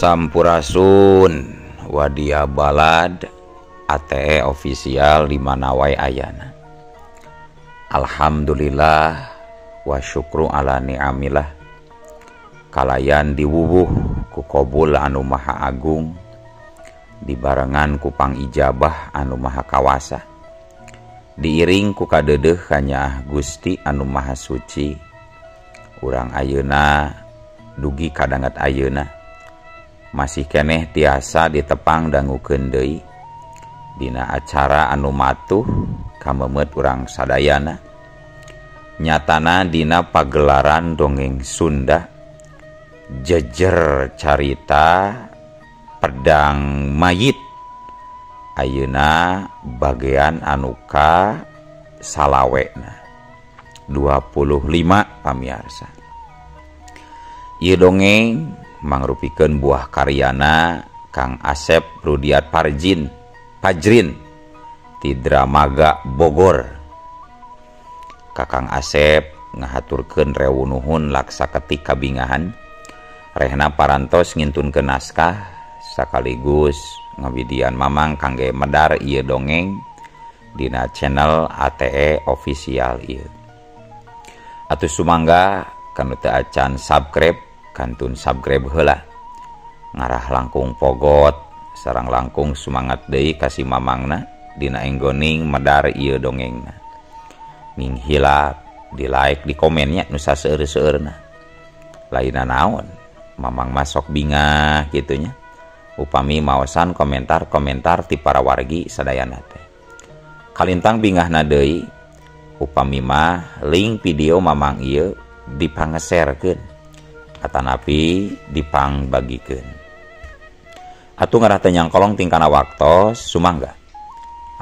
Sampurasun Wadia Balad ATE official di mana wae ayana. Alhamdulillah wa syukru ala ni'amillah kalayan diwuwuh ku qabul anu maha agung dibarengan ku pangijabah anu maha kawasa diiring ku kadeudeuh kanya Gusti anu maha suci. Urang ayeuna dugi kadangat ayeuna masih keneh tiasa ditepang dangukeun deui dina acara anu matuh kamemet urang sadayana nyatana dina pagelaran dongeng Sunda jejer carita pedang mayit ayeuna bagean anu ka salawena 25 pamiarsa. Ieu dongeng mangrupikeun buah karyana Kang Asep Rudiat Pajrin ti Dramaga Bogor. Kakang Asep ngahaturkeun rewu nuhun laksa ketik kabingahan rehna parantos ngintunkeun naskah sakaligus ngabidian mamang kangge medar ieu dongeng dina channel ATE official ieu. Atuh sumangga kanu teu acan subscribe kantun subscribe heula. Ngarah langkung pogot sareng langkung semangat deui kasih mamangna dina enggoning medar ieu dongengna. Ning hilap di like di komennya nu saseueur-seueurna. Laina naon mamang masok bingah kitunya. Upami maosan komentar-komentar ti para wargi sadayana teh. Kalintang bingahna deui upami mah link video mamang ieu dipangeserkeun atanapi dipangbagikeun. Atuh ngarah teh nyangkolong tingkana waktos sumangga.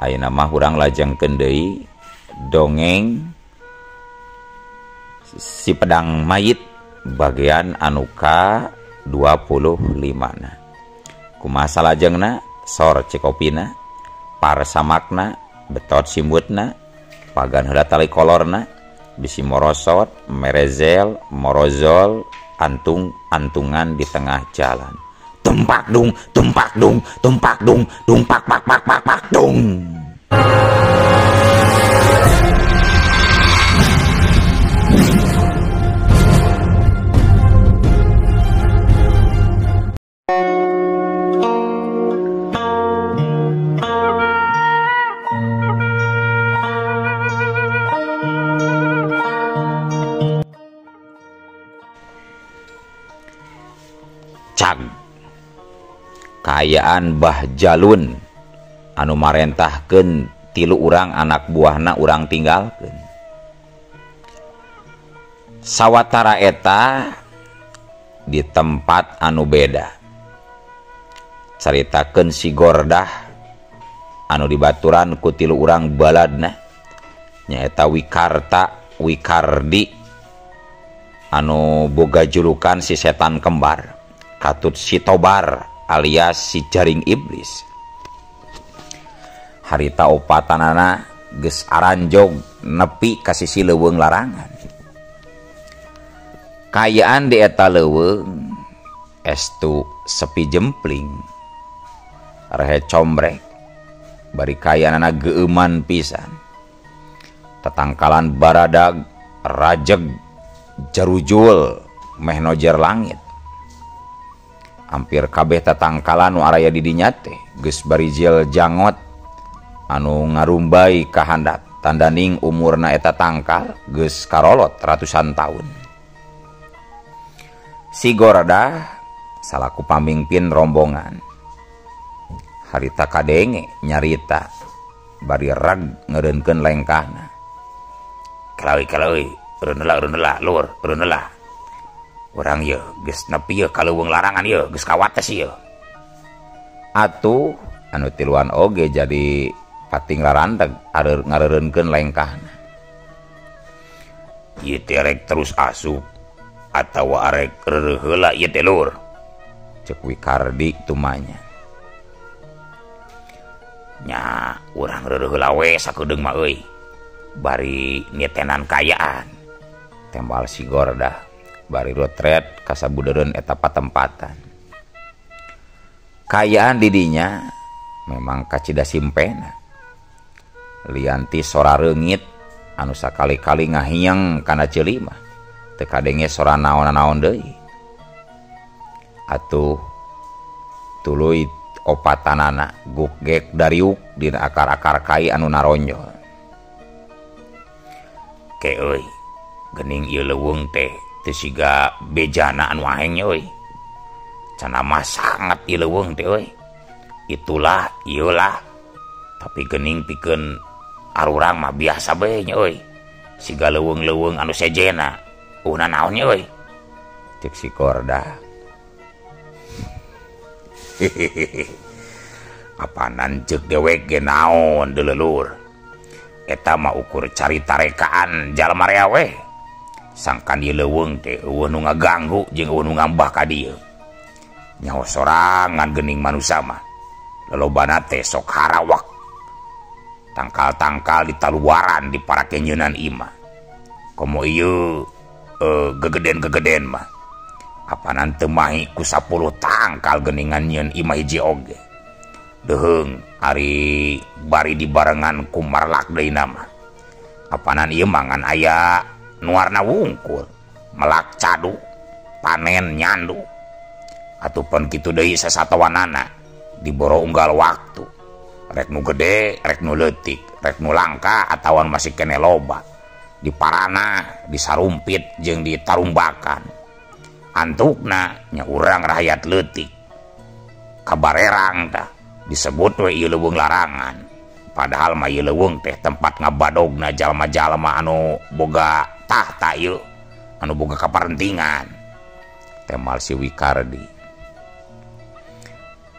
Ayeuna mah urang lajengkeun deui dongeng si pedang mayit bagian anu ka 25 na. Kumaha salajengna sor cekopina parsamakna betot simutna pagan heula tali kolorna bisi morosot merezel morozol antungan di tengah jalan tumpak dung tumpak dung tumpak dung tumpak pak pak pak pak dung. Kaayaan Bah Jalun anu marentahkeun 3 urang anak buahna urang tinggalkeun. Sawatara eta di tempat anu beda caritakeun si Gordah anu dibaturan ku 3 urang baladna nyaeta Wikardi anu boga julukan si setan kembar katut si Tobar alias si jaring iblis. Harita opatanana geus aranjog nepi ka sisi leuweung larangan. Kaayaan di eta leuweung estu sepi jempling rehe combrek bari kaayaanana geuman pisan. Tatangkalan baradag rajeg jarujul meh nojer langit. Hampir kabeh tatangkalan nu araya di dinya teh geus barijil jangot anu ngarumbai ka handap tandaning umurna eta tangkal geus karolot ratusan taun. Si Gordah salaku pamimpin rombongan harita kadenge nyarita bari rag ngeureunkeun lengkahna. Kalawi eureun lur eureun urang ieu geus nepi ieu ka leuweung larangan ieu geus kawates ieu. Atuh anu tiluan oge jadi pating larandeg ngareureunkeun lengkahna. Ieu teh rek terus asup atawa arek reureuh heula ieu teh lur. Ceuk Wikardi tumanya. Nya urang reureuh heula we sakedeung mah euy. Bari nitenan kayaan. Tembal si Gordah bari retret ka sabudereun eta patempatan. Kayaan didinya memang kacida simpena. Lianti sora reungit anu sakali-kali ngahiang kana ceuli mah teu kadenge sora naon-naon deui. Atuh tuluy opatanana guk-gek dariuk dina akar-akar kai anu naronjol. Ke euy, geuning ieu leuweung teh teu siga bejana anu aheng nya euy. Cenah mah sangat ieu leuweung teh euy. Itulah ieulah. Tapi geuning pikeun arurang mah biasa bae nya euy. Siga leuweung-leuweung anu sejena. Uhna naon nya euy? Cek si Korda. Apanan ceuk dewek ge naon deui leulur. Eta mah ukur carita rekaan jalma rea we. Sangkan ieu leuweung teh eueuh nu ngaganggu jeung eueuh nu ngambah ka dieu. Nyaho sorangan geuning manusia mah lolobana teh sok harawak. Tangkal-tangkal ditaluaran di para kenyeunan imah. Komo ieu gegeden-gegeden mah. Apanan teu mahi ku 10 tangkal geuningan nyeun imah hiji oge. Deheung ari bari dibarengan ku marlak deuna mah. Apanan ieu mah ngan aya nu warna wungkul, melak cadu, panen nyandu. Atupan kitu deui sasatowanana diboro unggal waktu. Rek nu gede, rek nu leutik, rek nu langka atawa masih kene loba. Diparana, disarumpit jeung ditarumbakan. Antukna nya urang rakyat leutik. Kabarerang tah disebut we ieu leuweung larangan. Padahal mah ieu leuweung teh tempat ngabadogna jalma-jalma anu boga tahta ieu, anu boga kaparentingan. Temal si Wikardi.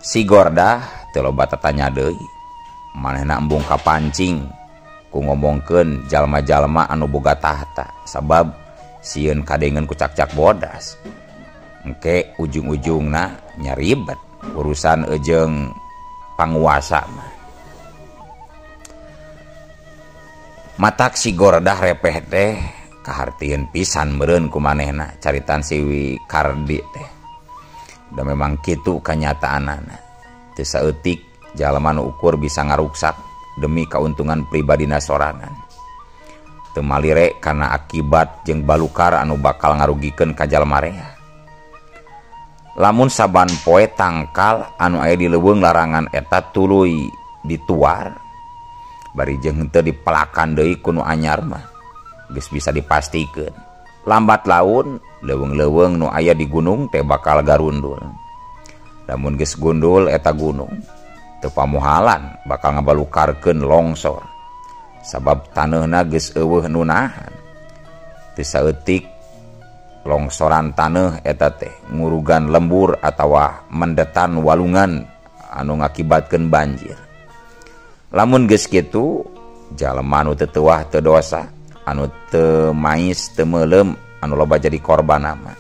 Si Gordah teu loba tatanya deui. Manehna embung kapancing ku ngomongkeun jalma-jalma anu boga tahta, sabab sieun kadengeun ku cak-cak bodas. Engke ujung-ujungna nya ribet urusan jeung panguasa mah. Matak si Gordah repeh teh kahartieun pisan meureun ku manehna caritan si Wikardi teh. Da memang kitu kanyataanana. Teu saeutik jalma nu ukur bisa ngaruksak demi kauntungan pribadina sorangan. Teu malire kana akibat jeung balukar anu bakal ngarugikeun ka jalma rea. Lamun saban poe tangkal anu aya di leuweung larangan eta tuluy dituar, bari jeung henteu dipelakan deui ku nu anyar mah geus bisa dipastikeun lambat laun leuweung-leuweung nu aya di gunung teh bakal garundul. Lamun geus gundul eta gunung teu pamohalan bakal ngabalukarkeun longsor, sabab taneuna geus eueuh nu nahan. Teu saeutik longsoran taneuh eta teh ngurugan lembur atawa mendetan walungan anu ngakibatkeun banjir. Lamun geus kitu jalma anu teu teuwah teu dosa, anu teu mais teu meulem anu loba jadi korban mah.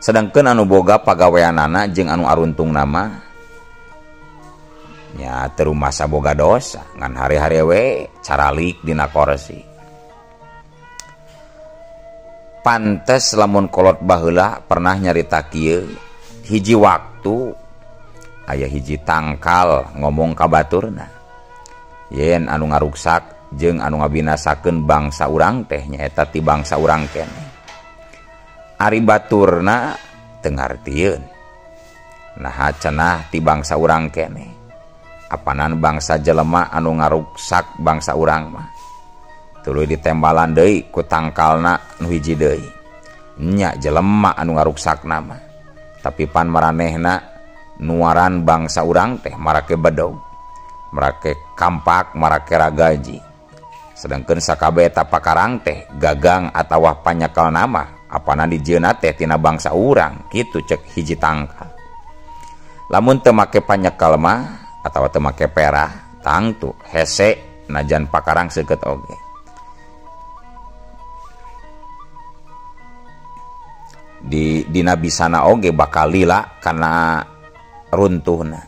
Sedangkeun anu boga pagaweanana jeung anu aruntung nama nya teu rumasa boga dosa ngan hari-hari we caralik dina korsi. Pantes lamun kolot baheula pernah nyarita kieu, hiji waktu aya hiji tangkal ngomong ka baturna, yen anu ngaruksak jeung anu ngabinasakeun bangsa urang teh nyaeta ti bangsa urang keneh. Ari baturna teu ngartieun naha cenah ti bangsa urang keneh. Apanan bangsa jelema anu ngaruksak bangsa urang mah tuluy ditembalan deui ku tangkalna nu hiji deui. Nya jelema anu ngaruksakna mah tapi pan maranehna nuaran bangsa urang teh marake bedog, marake kampak, marake ragaji. Sedangkeun sakabeh eta pakarang teh gagang atawa panyakal nama apana dijieunna teh tina bangsa urang, kitu cek hiji tangkal. Lamun teu make panyakal mah atawa teu make perah tangtu hese najan pakarang seukeut oge. Dina bisana oge bakal lila kana runtuhna.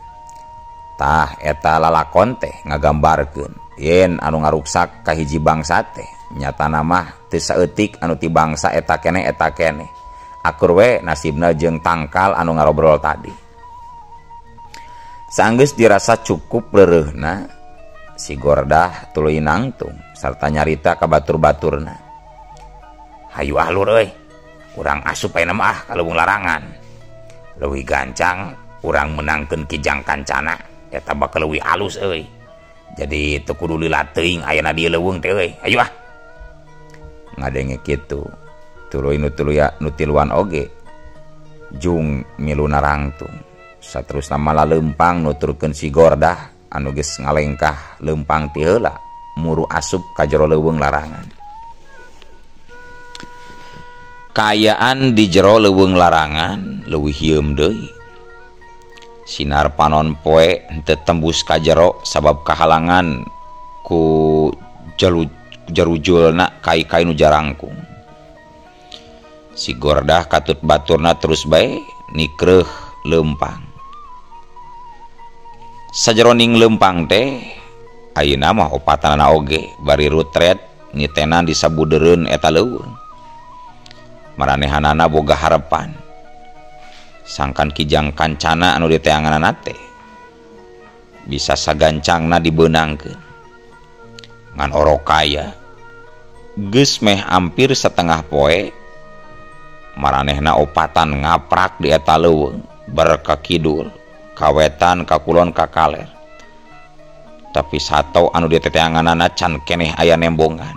Tah eta lalakon teh ngagambarkeun yen anu ngaruksak ka hiji bangsa teh nyatana mah teu saeutik anu ti bangsa eta keneh. Akur we nasibna jeung tangkal anu ngarobrol tadi. Saanggeus dirasa cukup leureuhna, si Gordah tuluy nangtung sarta nyarita ka batur-baturna. Hayu ah lur euy, urang asup ayeuna mah ka leuweung larangan. Leuwih gancang urang menangkeun Kijang Kancana eta bakal leuwih alus euy. Jadi teu kudu lila teuing ayeuna dieu leuweung teh euy. Hayu ah. Ngadenge kitu, tuluy nu tiluan oge jung milu narangtung. Saterusna malah leumpang nuturkeun si Gordah anu geus ngalengkah leumpang ti heula muru asup ka jero leuweung larangan. Kaayaan di jero leuweung larangan leuwih hieum deui. Sinar panon poe henteu tembus ka jero sabab kahalangan ku jarujulna kai-kai nu jarangkung. Si Gordah katut baturna terus bae nikreuh leumpang. Sajeroning leumpang teh ayeuna mah opatanana oge bari rutret nitenan disabudeureun eta leuweung. Maranehanana boga harepan sangkan Kijang Kancana anu diteanganana teh bisa sagancangna dibeunangkeun. Ngan orokaya geus meh hampir setengah poe maranehna opatan ngaprak di eta leuweung berka kidul kawetan ka kulon ka kaler. Tapi sato anu diteteanganana can keneh aya nembongan.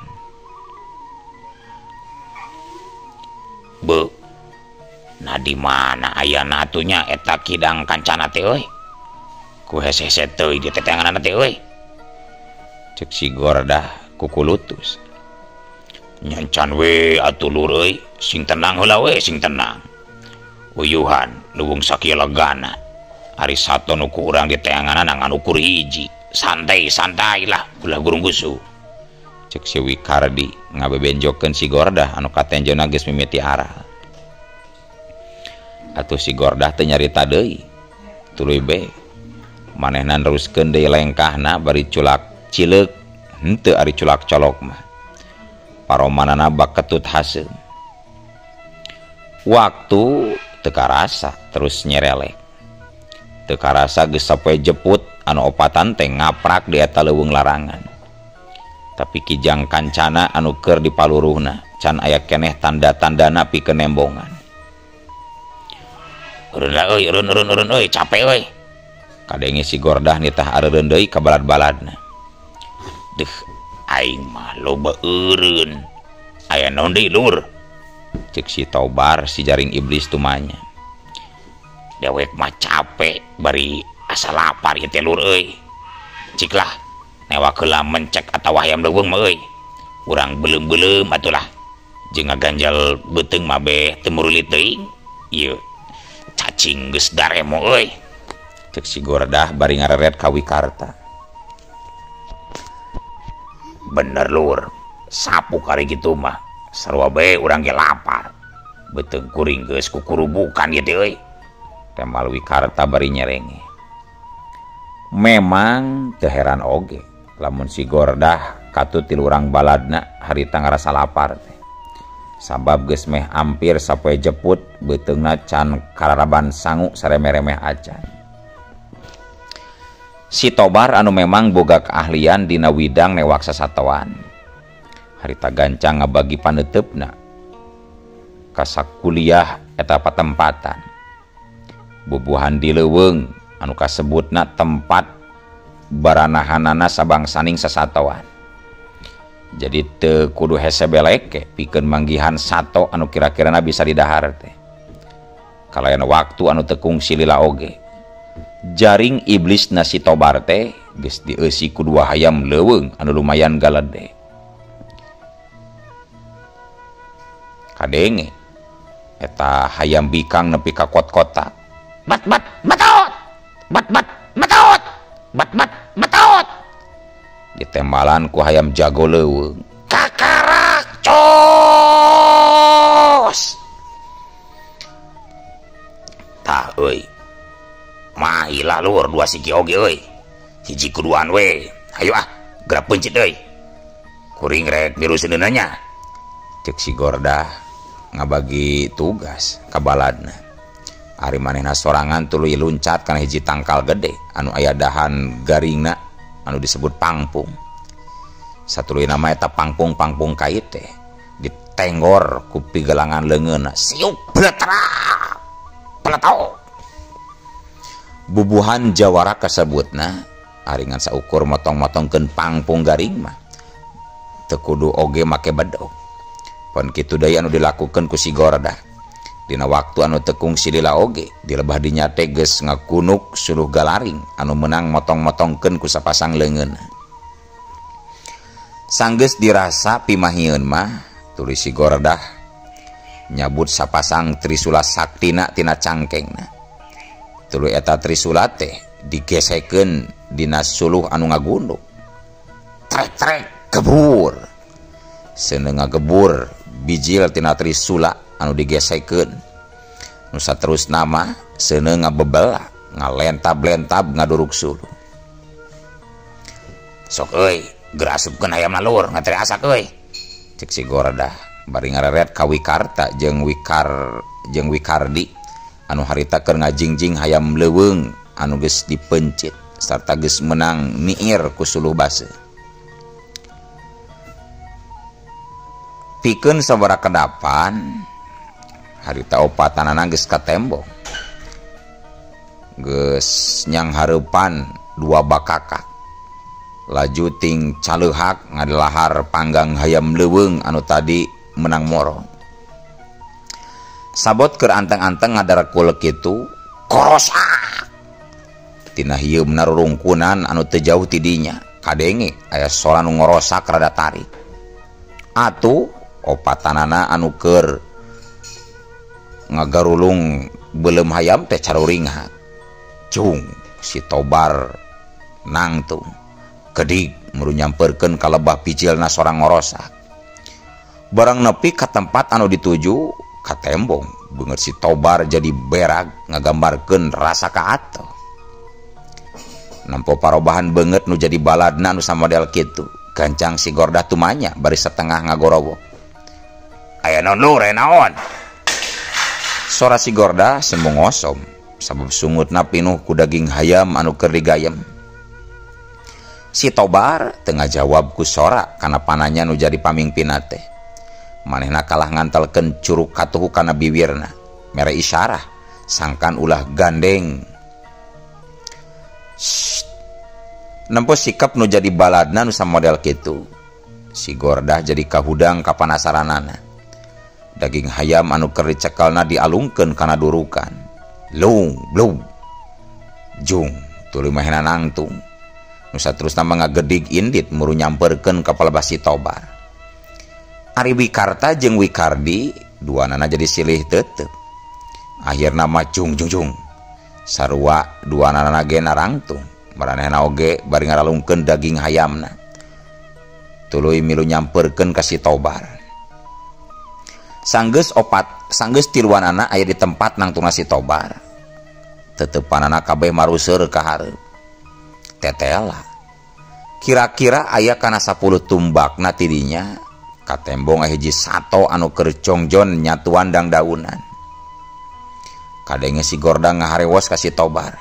Be, nah di mana ayana atunya eta Kijang Kancana teh euy? Ku hese-hese teuy di teteanganana teh euy. Cek si Gordah kukulutus. Nyancan we atuh lur euy, sing tenang heula we, sing tenang. Uyuhan leuweung sakieu legana. Ari sato nu ku urang di teanganana ngan ukur hiji. Santai-santai lah, ulah gurung gusu. Cek si Wikardi ngabebenjokeun si Gordah anu katenjona geus mimiti aral. Atuh si Gordah teh nyarita deui. Tuluy be manehna neruskeun deui lengkahna bari culak cileuk henteu ari culak colok mah. Paromanana bak ketut haseum. Waktu teu karasa terus nyerelek. Teu karasa geus sapoe jeput anu opatan teh ngaprak di eta leuweung larangan. Tapi Kijang Kancana anu keur dipaluruhna can aya keneh tanda-tandana pikeun nembongan. Eureun lah euy, eureun euy, capek euy. Kadenge si Gordah nitah areureun deui ka balad-baladna. Deuh, aing mah loba eureun. Aya naon deui lur? Cek si Tobar si jaring iblis tumanya. Dewek mah capek bari asa lapar ieu teh lur euy. Ciklah newak heula mencek atawa hayam leuweung mah euy. Urang beuleum-beuleum atulah. Jeung ngaganjal beuteung mah beh teu murulit teuing. Ieu cacing geus daremo euy. Cek si Gordah bari ngareret ka Wikarta. Bener lur, sapu kari kitu mah sarua bae urang ge lapar. Beuteung kuring geus kukurubukan ieu teh euy. Temal Wikarta bari nyerenge. Memang teu heran oge lamun si Gordah katut ti lurang baladna harita ngarasa lapar teh. Sabab geus meh hampir sapoe jeput beuteungna can kararaban sangu saremeh-remeh acan. Si Tobar anu memang boga keahlian dina widang newak sasatoan. Harita gancang ngabagi paneteupna ka sakuliah eta patempatan. Bubuhan di leuweung anu kasebutna tempat baranahanana sabangsaning sasatoan. Jadi teu kudu hese beleke pikeun manggihan sato anu kira-kirana bisa didahar teh. Kalayan waktu anu teu kungsi lila oge. Jaring iblis si Tobar teh geus dieusi ku dua hayam leuweung anu lumayan galede. Kadenge eta hayam bikang nepi ka kot-kotak. Bat-bat bataot. Bat-bat bataot. Bat-bat bataot. Ditembalan ku hayam jago leuweung. Kakarak cos. Tah euy. Mailah lur dua siki oge euy. Hiji kuduan we. Hayu ah, gerak pencit euy. Kuring rek diruseunna nya. Cek si Gordah ngabagi tugas ka baladna. Ari manehna sorangan tuluy luncat kana hiji tangkal gede anu aya dahan garingna anu disebut pangpung. Satuluy nama eta pangpung kait teh ditenggor ku pigelangan leungeunna. Siup bletra. Peletok. Bubuhan jawara kasebutna aringan saukur motong-motongkeun pangpung garing mah teu kudu oge make bedog. Pon kitu deui anu dilakukeun ku si Gordah. Dina waktu anu teu kungsi lila oge dilebah dinya teh geus ngakunuk suluh galaring anu meunang motong-motongkeun ku sapasang leungeunna. Sanggeus dirasa pimahieun mah tuluy si Gordah nyabut sapasang trisula saktina tina cangkengna. Tuluy eta trisula teh digesekeun dina suluh anu ngagunduk. Trek-trek gebur. Seuneu ngagebur bijil tina trisula anu digesekeun. Nu saterusna mah seuneu ngabebelah, ngalentab-lentab ngaduruk suluh. Sok euy, gerasupkeun hayamna lur, ngateri asak euy. Cek si Gordah bari ngareret ka Wikarta jeung Wikardi anu harita keur ngajingjing hayam leuweung anu geus dipencit sarta geus menang niir ku suluh base. Pikeun sabaraha kedapan harita opatanana geus ka tembok. Geus nyang hareupan dua bakakak. Laju ting caleuhak ngadilahar panggang hayam leuweung anu tadi menang moro. Sabot keur anteng-anteng ngadarekul kitu korosak. Tina hieumna rurungkunan anu teu jauh ti dinya kadenge aya sora nu ngorosak rada tarik. Atuh opatanana anu keur ngagarulung beuleum hayam teh caruringhat. Cung si Tobar nangtung gedig muru nyamperkeun ka lebah pijilna sorang ngorosak. Barang nepi ka tempat anu dituju ka tembong beungeut si Tobar jadi berag ngagambarkeun rasa kaatoh. Nampo parobahan beungeut nu jadi baladna anu samodel kitu. Gancang si Gordah tumanya bari setengah ngagorowo. Aya naon lur, aya naon? Sora si Gordah sembung ngosom sabab sungutna pinuh ku daging hayam anu keur digayem. Si Tobar teu ngajawab ku sora kana pananya nu jadi pamingpinna teh. Manehna kalah ngantelkeun curug katuhu kana bibirna mere isyarah sangkan ulah gandeng. Nempo sikap nu jadi baladna nu samodel kitu. Si Gordah jadi kahudang kapanasaranana. Daging hayam anu keur dicekelna dialungkeun kana durukan. Lung, blung. Jung, tuluy mahena nangtung. Nu saterusna ngagedig indit muru nyamperkeun ka palebah si Tobar. Ari Wikarta jeung Wikardi duanana jadi silih teuteup. Akhirna mah jung jung jung. Sarua duanana ge narangtung. Maranehna oge bari ngaralungkeun daging hayamna. Tuluy milu nyamperkeun ka si Tobar. Sanggeus tiluanana aya di tempat nangtungna si Tobar. Teteupanana kabeh maruseur ka hareup. Tetela. Kira-kira aya kana 10 tumbakna ti dinya. Ka tembong hiji sato anu keur congjon nyatuan dang daunan. Kadenge si Gordah ngaharewos ka si Tobar.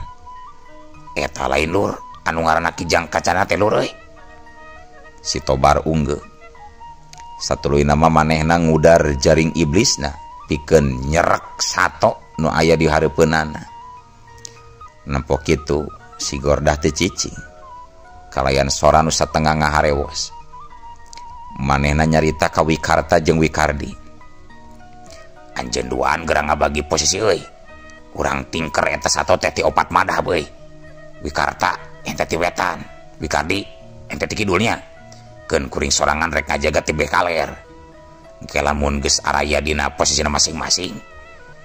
Eta lain lur, anu ngaranna Kijang Kacana teh lur euy. Si Tobar unggeuh. Satuluyna mah manehna ngudar jaring iblisna pikeun nyerek sato nu aya di hareupeunana. Nempo kitu si Gordah teu cicing. Kalayan sora nu satengah ngaharewos. Manehna nyarita ka Wikarta jeung Wikardi. Anjeun duaan gerang ngabagi posisi euy. Urang tingker eta sato teh ti opat madah beuy. Wikarta ente ti wetan, Wikardi ente ti kidulnya. Keun kuring sorangan rek ngajaga ti beh kaler. Engke lamun geus araya dina posisina masing-masing,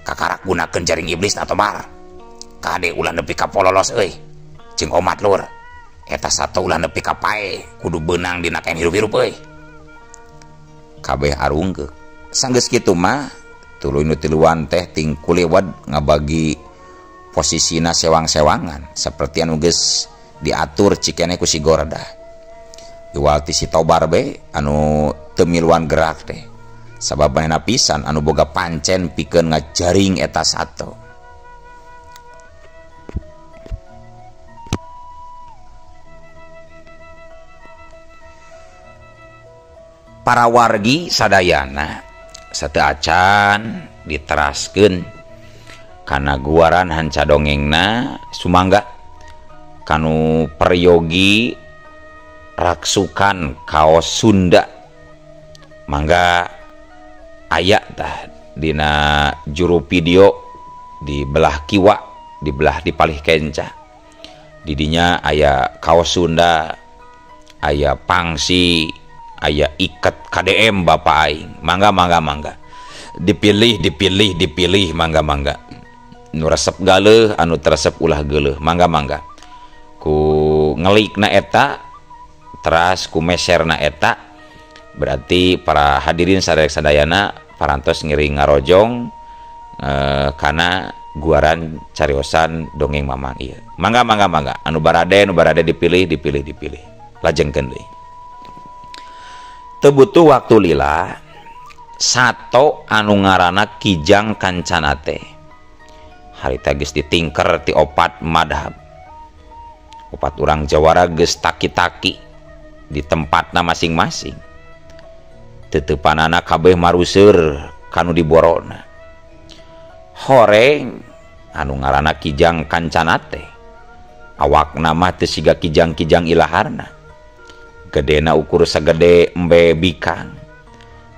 kakarak gunakeun jaring iblis atau bar. Kade ulah nepi ka pololos euy. Jeung omat lur. Eta sato ulah nepi ka pae, kudu beunang dina kain hirup-hirup euy. Kabeh arunggeuk. Sanggeus kitu mah tuluy nu tiluan teh ting kulewad ngabagi posisina sewang-sewangan saperti anu geus diatur cikene ku si Gordah. Iwal ti si Tobar be anu teu miluan gerak teh sabab manehna pisan anu boga pancen pikeun ngajaring eta sato. para wargi sadayana sateu acan diteraskeun kana guaran hanca dongengna sumangga kanu peryogi raksukan kaos Sunda mangga aya tah dina juru video di belah kiwa di belah dipalih kenca didinya aya kaos Sunda aya pangsi aya iket KDM Bapak aing mangga dipilih mangga nu resep galeuh anu teresep ulah geuleuh mangga ku ngelikna eta teras ku meserna eta berarti para hadirin sadayana parantos ngiring ngarojong kana guaran cariosan dongeng mamang ieu mangga anu barade dipilih lajengkeun deui teu butuh waktu lila sato anu ngaranna Kijang Kancana teh harita geus ditingker ti opat madhab opat urang Jawara geus taki-taki di tempatna masing-masing teutepanana kabeh maruseur kanu diborona horeng anu ngaranna Kijang Kancana teh awakna mah teu siga kijang-kijang ilaharna gedena ukur sagede embe bikang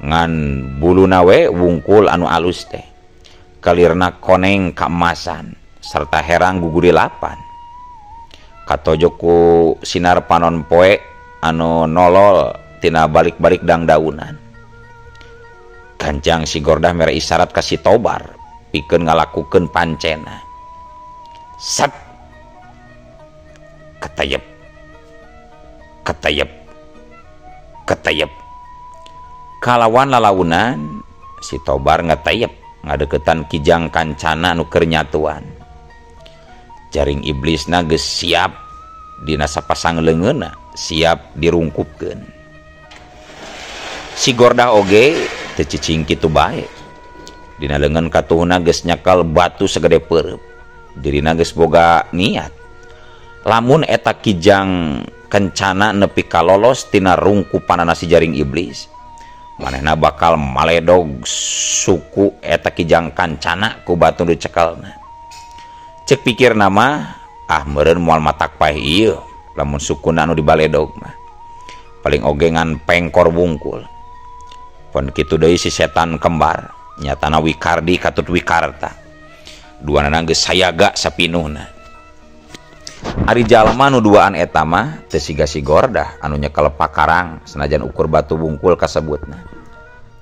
ngan buluna we wungkul anu alus teh kalirna koneng kaemasan serta herang guguri lapan katojo ku sinar panon poe anu nolol tina balik-balik dangdaunan Ganjang Sigordah mere isyarat ka si Tobar pikeun ngalakukeun pancena sep ketayep kalawan lalaunan si Tobar ngetayep ngadeukeutan Kijang Kancana anu keur nyatuan jaring iblisna geus siap dina sapasang leungeunna siap dirungkupkeun si Gordah oge teu cicing kitu bae dina leungeun katuhna geus nyekel batu sagede peureub dirina geus boga niat lamun eta Kijang Kancana nepi ka lolos tina rungkupanana si jaring iblis manehna bakal maledog suku eta Kijang Kancana ku batu nu cekelna cek pikir nama meureun moal matak paeh ieu lamun sukuna anu dibaledog mah paling oge ngan pengkor wungkul pon kitu deui si setan kembar nyatana Wikardi katut Wikarta duanana geus sayaga sapinuhna ari jalma nu duaan eta mah teu siga si Gordah anu nyekel pakarang senajan ukur batu wungkul kasebutna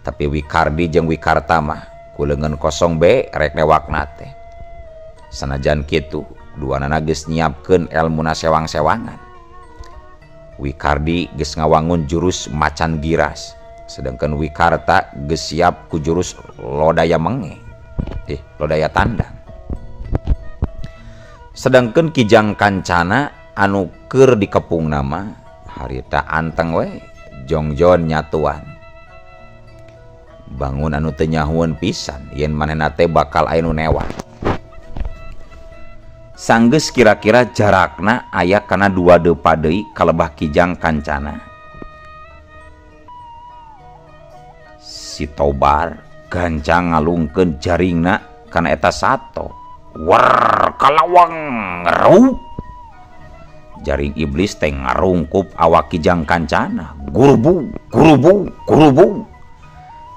tapi Wikardi jeung Wikarta mah ku leungeun kosong be rek newakna teh sanajan kitu duanana geus nyiapkeun elmuna sewang-sewangan Wikardi geus ngawangun jurus macan giras sedangkan Wikarta geus siap ku jurus lodaya menge lodaya tandang sedangkan Kijang Kancana anu keur dikepung nama harita anteng we jongjon nyatuan bangun anu teu nyahueun pisan yen manehna teh bakal aya nu newat sanggeus kira-kira jarakna aya kana 2 deupa deui kalebah Kijang Kancana si Tobar gancang ngalungkeun jaringna kana eta sato war kalawang ngerup jaring iblis teh ngarungkup awak Kijang Kancana gurubu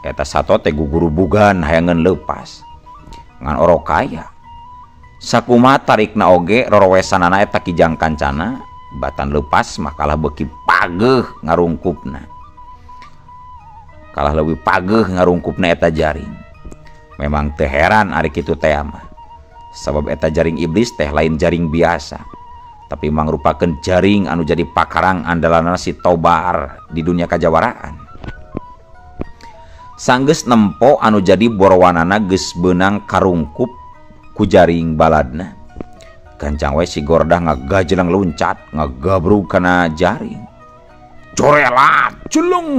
eta sato teh gugurubugan hayangeun leupas ngan orokaya sakumaha tarikna oge rorowesanana eta Kijang Kancana batan leupas mah kalah beuki pageuh ngarungkupna kalah leuwih pageuh ngarungkupna eta jaring memang teu heran ari kitu teh mah sabab eta jaring iblis teh lain jaring biasa tapi mangrupakeun jaring anu jadi pakarang andalanna si Tobar di dunia kajawaraan sanggeus nempo anu jadi borowanana geus beunang karungkup ku jaring baladna gancang we si Gordah ngagajleung luncat ngagabrug kana jaring corelat culung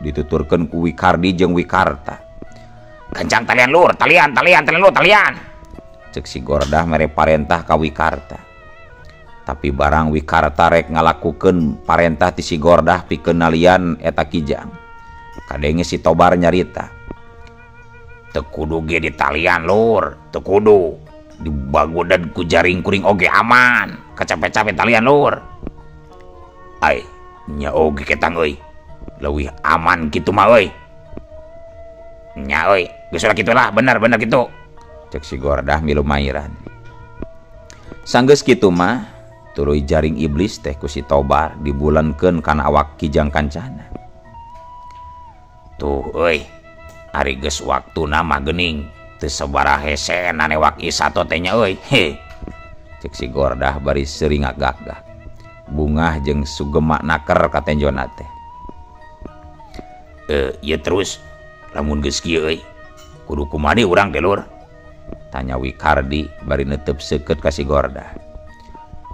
dituturkeun ku Wikardi jeung Wikarta gancang talian lur talian cek si Gordah mere parentah ka Wikarta tapi barang Wikarta rek ngalakukeun parentah ti si Gordah pikeun nalian eta Kijang kadenge si Tobar nyarita. Teu kudu ge di talian lur, teu kudu dibagodan ku jaring kuring oge aman, kacape-cape talian lur. Ai nya oge ketang euy, leuwih aman kitu mah euy. Nya euy, geus kitu lah, bener kitu. Cek si Gordah milu mairan. Sanggeus kitu mah tuluy jaring iblis teh ku si Tobar dibulenkeun kana awak Kijang Kancana. Tuh euy, ari geus waktuna mah geuning teu sabaraha hese nanewak isato teh nya euy. He. Cek si Gordah bari seuring ngagak-gak. Bungah jeung sugema naker ka tenjona teh. Ieu terus lamun geus kieu euy, kudu kumaha deui urang teh lur? Tanya Wikardi bari neuteup seukeut ka si Gordah.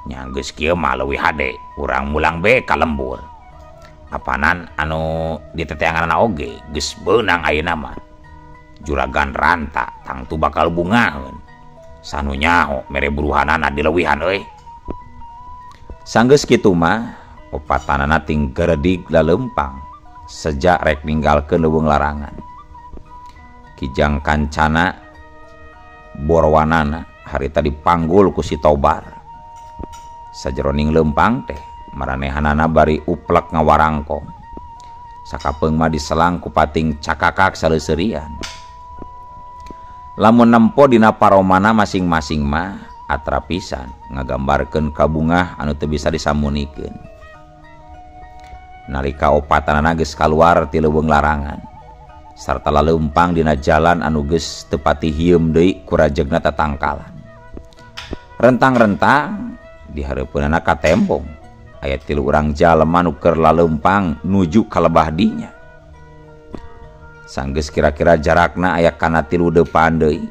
Nya geus kieu mah leuwih hade, urang mulang be ka lembur. Apanan anu diteteanganna oge geus beunang ayeuna mah. Juragan Ranta tangtu bakal bungaheun. Sanunya mere buruhanana dileuwihan euy. Sanggeus kitu mah opatanana ting geredig laleumpang sejak rek ninggalkeun leuweung larangan. Kijang Kancana borwanana harita dipanggul ku si Tobar. Sajeroning leumpang teh maranehanana bari uplek ngawarangkong. Sakapeung mah diselang ku pating cakakak saleuseurian. Lamun nempo dina paromana masing-masing mah atra pisan ngagambarkeun kabungah anu teu bisa disamunikeun. Nalika opatanana geus kaluar ti leuweung larangan sarta laleumpang dina jalan anu geus teu pati hieum deui ku rajegna tatangkalan. Rentang-rentang di hareupeunana ka tembong aya 3 urang jalema nu keur laleumpang nuju ka lebah dinya. Sanggeus kira-kira jarakna aya kana 3 depan deui,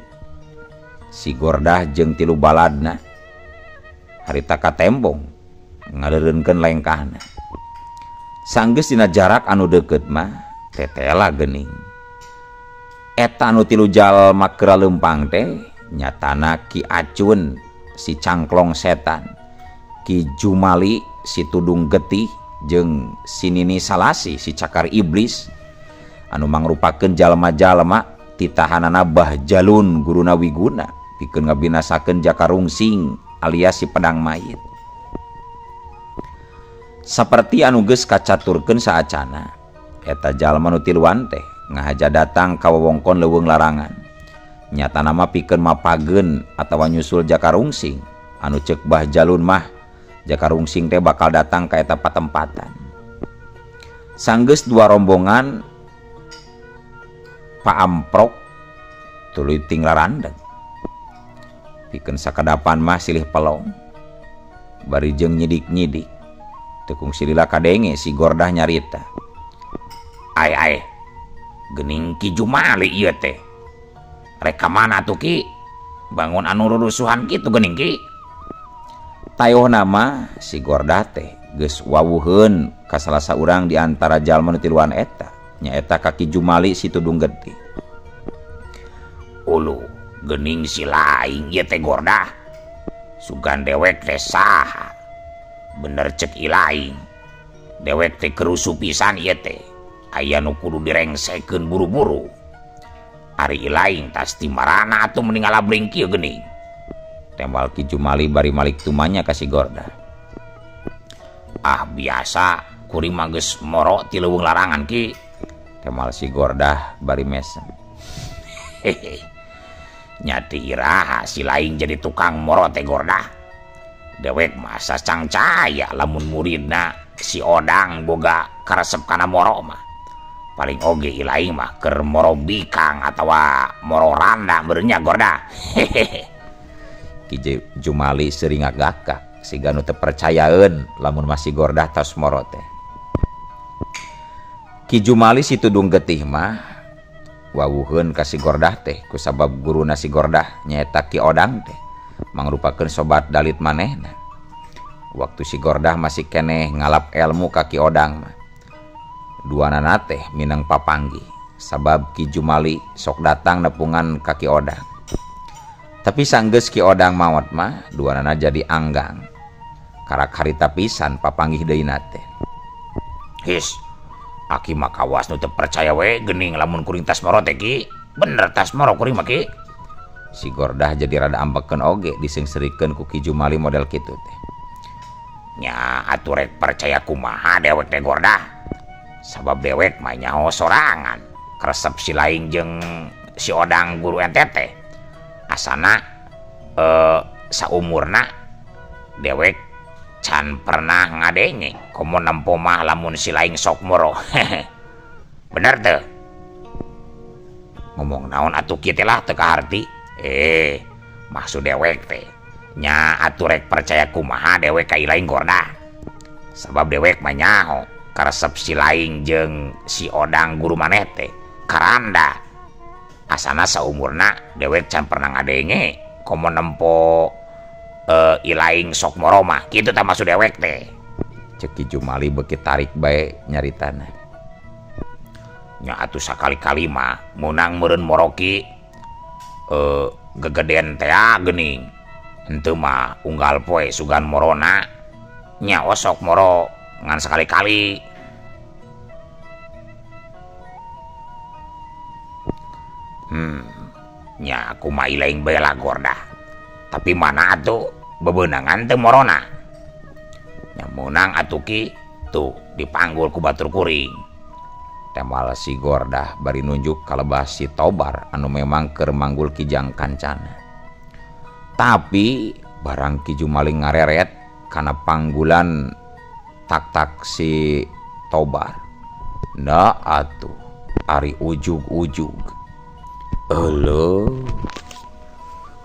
si Gordah jeung 3 baladna harita ka tembong ngadeureunkeun lengkahna. Sanggeus dina jarak anu deukeut mah tetela geuning. Eta anu 3 jalma keur leumpang teh nyatana Ki Acun si cangklong setan, Ki Jumali si tudung getih jeung si Nini Salasi si cakar iblis anu mangrupakeun jalma-jalma titahanana Bah Jalun guruna Wiguna pikeun ngabinasakeun Jakarungsing alias si pedang mayit. Saperti anu geus kacaturkeun saacana eta jalma nu tiluan teh ngahaja datang ka wewengkon leuweung larangan. Nyatana mah pikeun mapageun atawa nyusul Jakarungsing anu ceuk Bah Jalun mah Jakarungsing teh bakal datang ka eta patempatan. Sanggeus 2 rombongan paamprok tuluy ting larandeg. Pikeun sakadapan mah silih pelong. Bari jeung nyidik-nyidik teu kungsi lila kadenge si Gordah nyarita. Ai geuning Ki Jumali ieu teh. Rek ka mana atuh Ki? Bangun anu rurusuhan kitu geuning Ki. Tayohna mah si Gordah teh geus wawuheun ka salah saurang di antara jalma nu tiluan eta, nyaeta Ki Jumali si tudung getih. Ulu geuning si laing ieu teh Gordah. Sugan dewek teh saha? Bener cek ilaing. Dewek teh kerusu pisan ieu teh. Aya nu kudu direngsekeun buru-buru. Ari ilaing tas timarana atuh mending alabring kieu geuning. Tembal Ki Jumali bari malik tumanya ka si Gordah. Ah biasa kuring mah geus moro ti leuweung larangan Ki. Tembal si Gordah bari mesem. Hehe. Nyati iraha si laing jadi tukang moro teh Gordah. Dewek masa cangcaya lamun muridna si Odang boga karesep kana moro mah. Paling oge ilaing mah keur moro bikang atawa moro randa beurnya Gordah. Hehehe. Ki Jumali seuring ngagakak siga nu teu percayaeun lamun masih Gordah tos moro teh. Ki Jumali si tudung getih mah wawuheun ka si Gordah teh kusabab guruna si Gordah nyaeta Ki Odang teh mangrupakeun sobat dalit manehna. Waktu si Gordah masih keneh ngalap ilmu ka Ki Odang mah duanana teh minang papanggih sabab Ki Jumali sok datang nepungan ka Ki Odang. Tapi sanggeus Ki Odang maot mah duanana jadi anggang karak harita pisan papanggih deuna teh. His Aki mah kawas nu teu percaya we geuning lamun kuring tas moro teh Ki. Bener tas moro kuring mah Ki. Si Gordah jadi rada ambekeun oge disengserikeun ku Ki Jumali model kitu teh. Nya atuh rek percaya kumaha dewek teh Gordah. Sabab dewek mah nyaho sorangan. Kresep si Laing jeung si Odang guru ente teh. Asana saumurna dewek can pernah ngadenge komo nempo mah lamun si Laing sok moro. Bener teu? Ngomong naon atuh kieu teh lah teu kaharti. Maksud dewek teh nya atuh rek percaya kumaha dewek ka Laing Gordah. Sabab dewek mah nyaho karesep si Laing jeung si Odang guru maneh teh karanda. Asana saumurna dewek can pernah ngadenge komo nempo Laing sok moro mah kitu tah maksud dewek teh. Cek Ki Jumali beuki tarik bae nyaritana. Nya atuh sakali-kali mah munang meureun moro Ki gegedean teh geuning. Henteu mah unggal poe sugan morona nya osok moro ngan sekali-kali. Nya kumaha Laing bela Gordah. Tapi mana atuh bebeunangan teu morona. Nya meunang atuh Ki tuh dipanggul ku batur kuring. Temal si Gordah bari nunjuk kalebah si Tobar anu memang keur manggul Kijang Kancana. Tapi barang Ki Jumali ngareret kana panggulan tak-tak si Tobar. Da atuh ari ujug-ujug. Eueuh.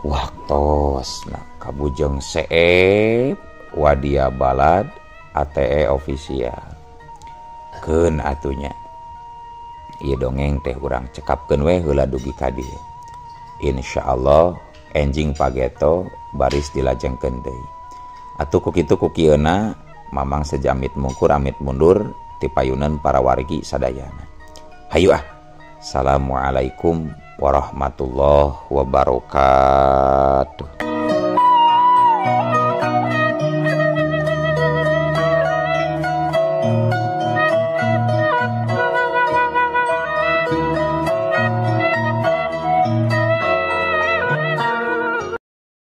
Waktosna kabujeng Seep Wadia Balad ATE official. Keun atunya. Ieu dongeng teh urang cekapkeun we heula dugi ka dieu. Insyaallah enjing pageto baris dilajengkeun deui. Atuh ku kitu ku kieuna mamang sejamit mungkur amit mundur ti payunan para wargi sadayana. Hayu ah. Assalamualaikum warahmatullahi wabarakatuh.